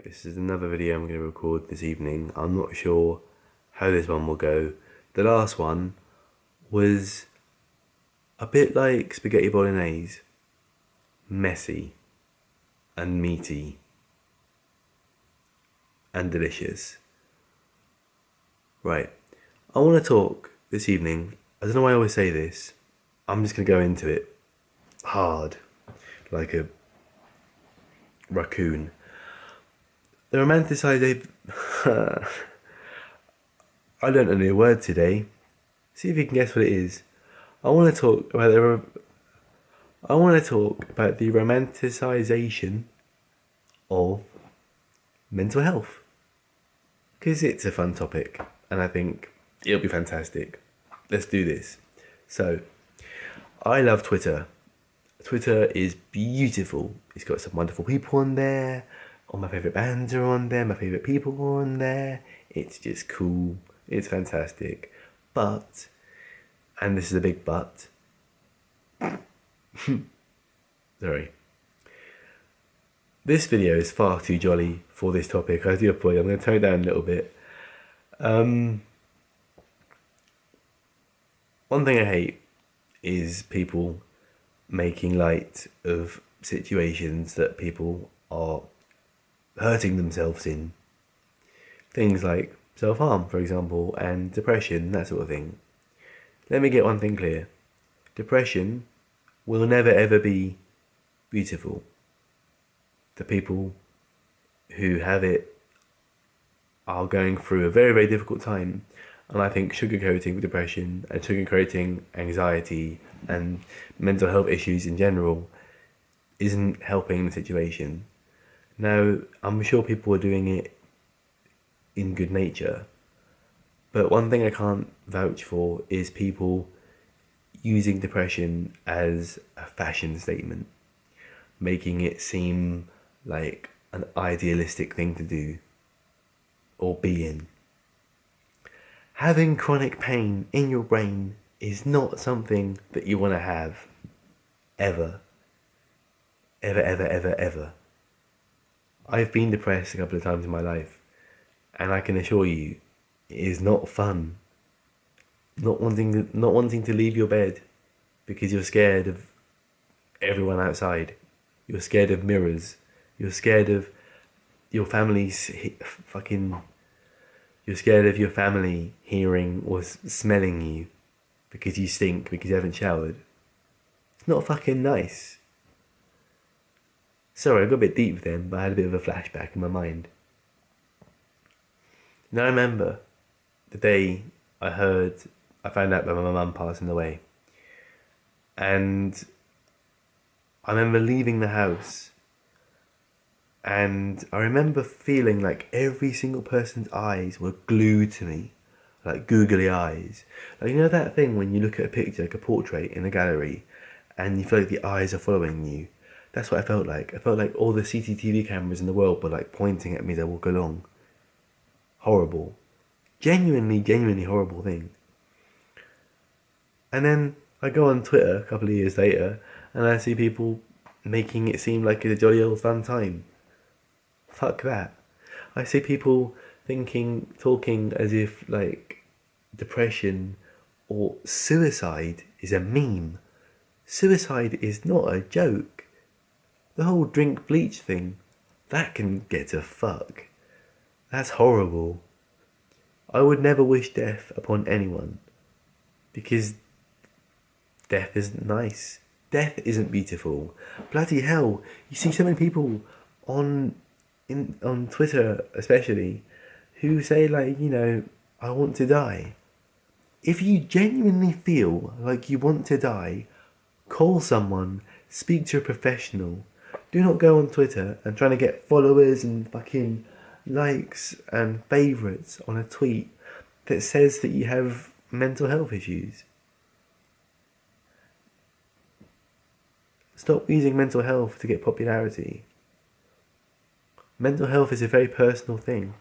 This is another video I'm going to record this evening. I'm not sure how this one will go. The last one was a bit like spaghetti bolognese. Messy and meaty and delicious. Right, I want to talk this evening. I don't know why I always say this. I'm just going to go into it hard, like a raccoon. The romanticisation. I learned a new word today. See if you can guess what it is. I want to talk about the romanticisation of mental health, because it's a fun topic and I think it'll be fantastic. Let's do this. So, I love Twitter. Twitter is beautiful. It's got some wonderful people on there. All my favourite bands are on there. My favourite people are on there. It's just cool. It's fantastic. But, and this is a big but. Sorry. This video is far too jolly for this topic. I do apologize. I'm going to tone it down a little bit. One thing I hate is people making light of situations that people are hurting themselves in. Things like self-harm, for example, and depression, that sort of thing. Let me get one thing clear. Depression will never ever be beautiful. The people who have it are going through a very, very difficult time. And I think sugarcoating depression and sugarcoating anxiety and mental health issues in general isn't helping the situation. Now, I'm sure people are doing it in good nature, but one thing I can't vouch for is people using depression as a fashion statement, making it seem like an idealistic thing to do or be in. Having chronic pain in your brain is not something that you want to have ever. Ever, ever, ever, ever. I've been depressed a couple of times in my life, and I can assure you, it is not fun. Not wanting to leave your bed because you're scared of everyone outside. You're scared of mirrors. You're scared of your family's You're scared of your family hearing or smelling you because you stink because you haven't showered. It's not fucking nice. Sorry, I got a bit deep then, but I had a bit of a flashback in my mind. Now I remember the day I found out about my mum passing away. And I remember leaving the house, and I remember feeling like every single person's eyes were glued to me, like googly eyes. Like, you know that thing when you look at a picture, like a portrait in a gallery, and you feel like the eyes are following you? That's what I felt like. I felt like all the CCTV cameras in the world were like pointing at me as I walk along. Horrible. Genuinely horrible thing. And then I go on Twitter a couple of years later, and I see people making it seem like it's a jolly old fun time. Fuck that. I see people talking as if like depression or suicide is a meme. Suicide is not a joke. The whole drink bleach thing, that can get to fuck. That's horrible. I would never wish death upon anyone, because death isn't nice. Death isn't beautiful. Bloody hell, you see so many people on Twitter especially who say like, I want to die. If you genuinely feel like you want to die, call someone, speak to a professional. Do not go on Twitter and trying to get followers and fucking likes and favourites on a tweet that says that you have mental health issues. Stop using mental health to get popularity. Mental health is a very personal thing.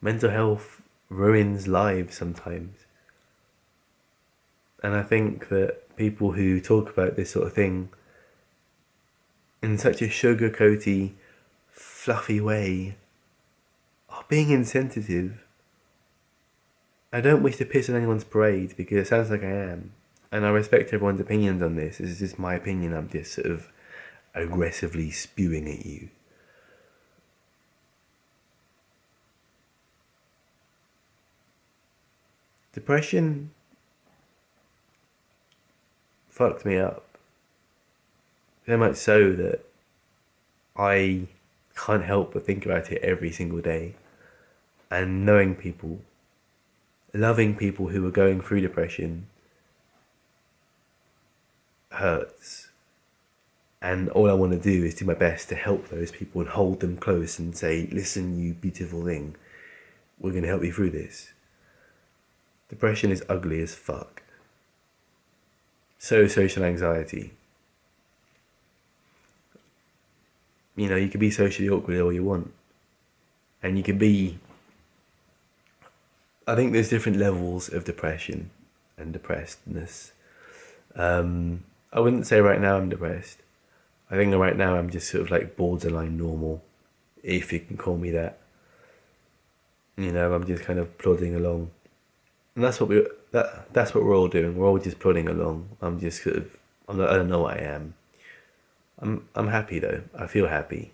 Mental health ruins lives sometimes. And I think that people who talk about this sort of thing in such a sugar-coaty, fluffy way are being insensitive. I don't wish to piss on anyone's parade because it sounds like I am. And I respect everyone's opinions on this. This is just my opinion. I'm just sort of aggressively spewing at you. Depression fucked me up. So much so that I can't help but think about it every single day. And knowing people, loving people who are going through depression hurts. And all I want to do is do my best to help those people and hold them close and say, listen, you beautiful thing, we're going to help you through this. Depression is ugly as fuck. So is social anxiety. You know, you can be socially awkward all you want. And you can be... I think there's different levels of depression and depressedness. I wouldn't say right now I'm depressed. I think right now I'm just sort of like borderline normal, if you can call me that. You know, I'm just kind of plodding along. And that's what that's what we're all doing. We're all just plodding along. I'm just sort of... I don't know what I am. I'm happy though. I feel happy.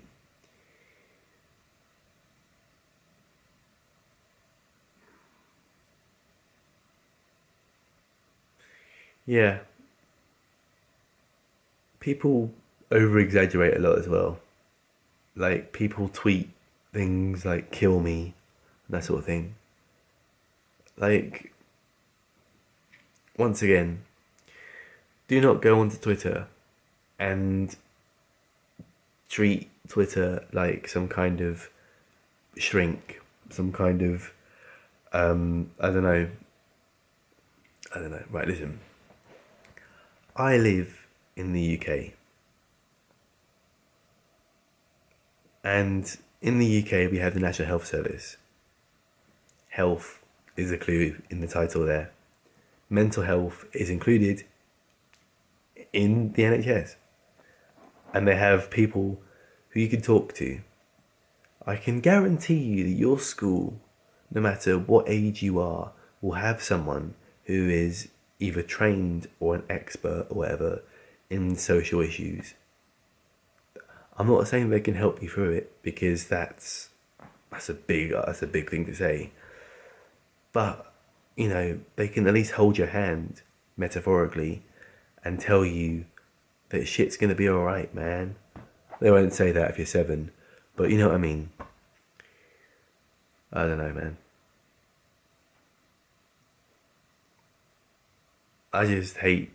Yeah. People over exaggerate a lot as well. Like people tweet things like kill me, that sort of thing. Like, once again, do not go onto Twitter and treat Twitter like some kind of shrink, some kind of I don't know. Right, listen. I live in the UK. And in the UK we have the National Health Service. Health is a clue in the title there. Mental health is included in the NHS. And they have people who you can talk to. I can guarantee you that your school, no matter what age you are, will have someone who is either trained or an expert or whatever in social issues. I'm not saying they can help you through it because that's a big thing to say. But, you know, they can at least hold your hand, metaphorically, and tell you that shit's gonna be alright, man. They won't say that if you're 7, but you know what I mean. I don't know, man. I just hate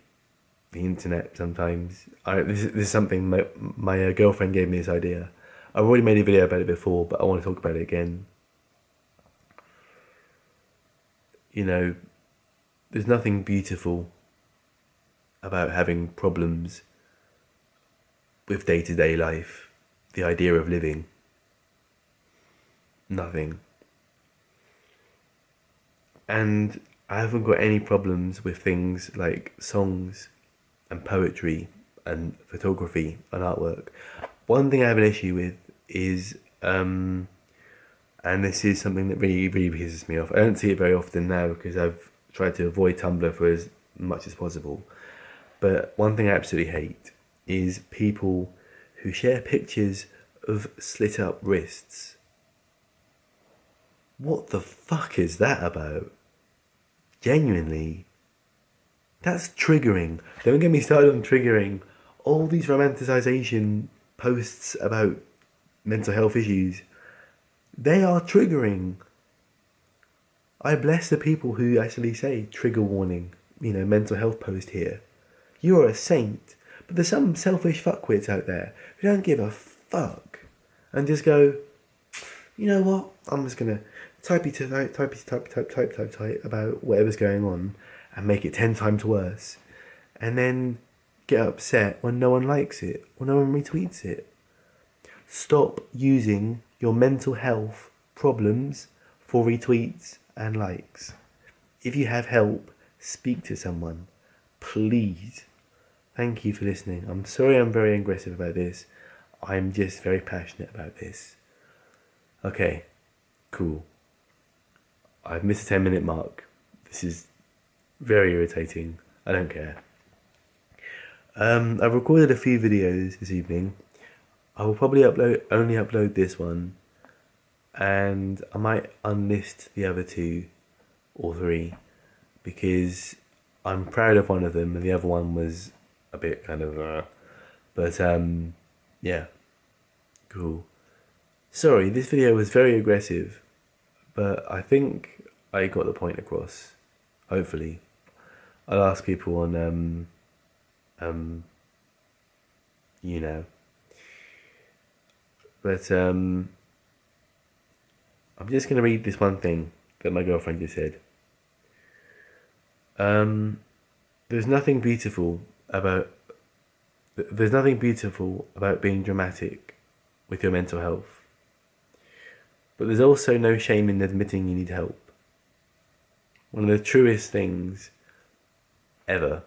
the internet sometimes. This is something my girlfriend gave me this idea. I've already made a video about it before, but I want to talk about it again. You know, there's nothing beautiful about having problems with day-to-day life. The idea of living. Nothing. And I haven't got any problems with things like songs and poetry and photography and artwork. One thing I have an issue with is, and this is something that really, really pisses me off. I don't see it very often now because I've tried to avoid Tumblr for as much as possible. But one thing I absolutely hate is people who share pictures of slit up wrists. What the fuck is that about? Genuinely, that's triggering. Don't get me started on triggering. All these romanticisation posts about mental health issues, they are triggering. I bless the people who actually say trigger warning, you know, mental health post here. You're a saint. But there's some selfish fuckwits out there who don't give a fuck and just go, you know what, I'm just gonna type about whatever's going on and make it 10 times worse, and then get upset when no one likes it or no one retweets it. Stop using your mental health problems for retweets and likes. If you have help, speak to someone, please. Thank you for listening. I'm sorry I'm very aggressive about this. I'm just very passionate about this. Okay, cool. I've missed a 10-minute mark. This is very irritating. I don't care. I've recorded a few videos this evening. I will probably only upload this one, and I might unlist the other two or three because I'm proud of one of them and the other one was a bit kind of but yeah, cool. Sorry, this video was very aggressive, but I think I got the point across. Hopefully. I'll ask people on um you know. But I'm just gonna read this one thing that my girlfriend just said. Um there's nothing beautiful about there's nothing beautiful about being dramatic with your mental health. But there's also no shame in admitting you need help. One of the truest things ever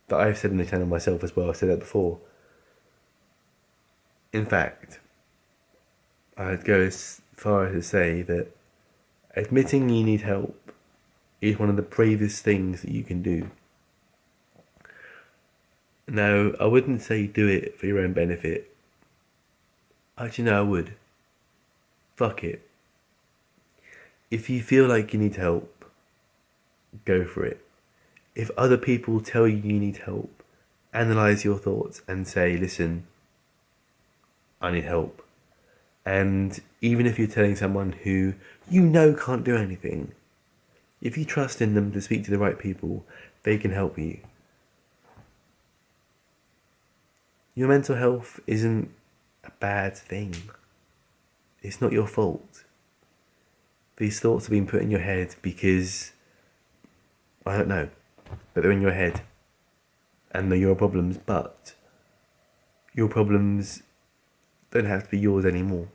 that I've said in the channel myself as well, I've said that before. In fact, I'd go as far as to say that admitting you need help is one of the bravest things that you can do. Now, I wouldn't say do it for your own benefit. Actually, no, I would. Fuck it. If you feel like you need help, go for it. If other people tell you you need help, analyze your thoughts and say, listen, I need help. And even if you're telling someone who you know can't do anything, if you trust in them to speak to the right people, they can help you. Your mental health isn't a bad thing. It's not your fault. These thoughts have been put in your head because, I don't know, but they're in your head. And they're your problems, but your problems don't have to be yours anymore.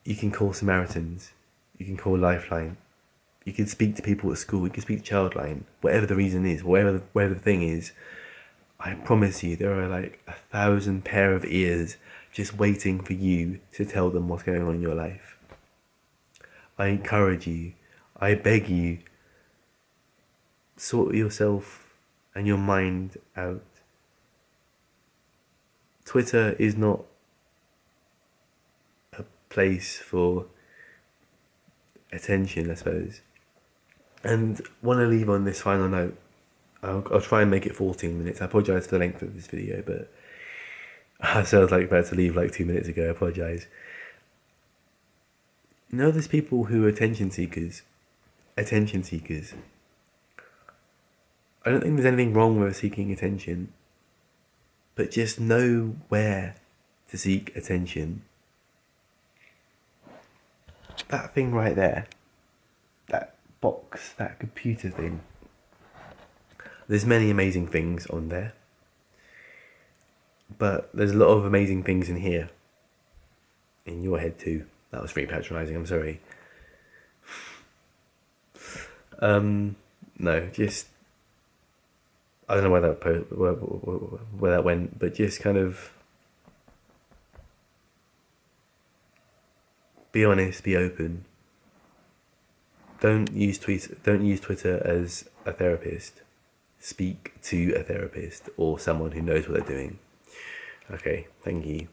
You can call Samaritans. You can call Lifeline. You can speak to people at school. You can speak to Childline. Whatever the reason is, whatever the thing is, I promise you there are like 1,000 pair of ears just waiting for you to tell them what's going on in your life. I encourage you. I beg you. Sort yourself and your mind out. Twitter is not a place for attention, I suppose. And want to leave on this final note. I'll try and make it 14 minutes. I apologise for the length of this video, but I sounds like about to leave like 2 minutes ago. I apologise. You know, there's people who are attention seekers. Attention seekers. I don't think there's anything wrong with seeking attention, but just know where to seek attention. That thing right there, that box, that computer thing, there's many amazing things on there, but there's a lot of amazing things in here, in your head too. That was very patronising, I'm sorry. No, just, I don't know where that went, but just kind of be honest, be open. Don't use Twitter as a therapist. Speak to a therapist or someone who knows what they're doing. Okay, thank you.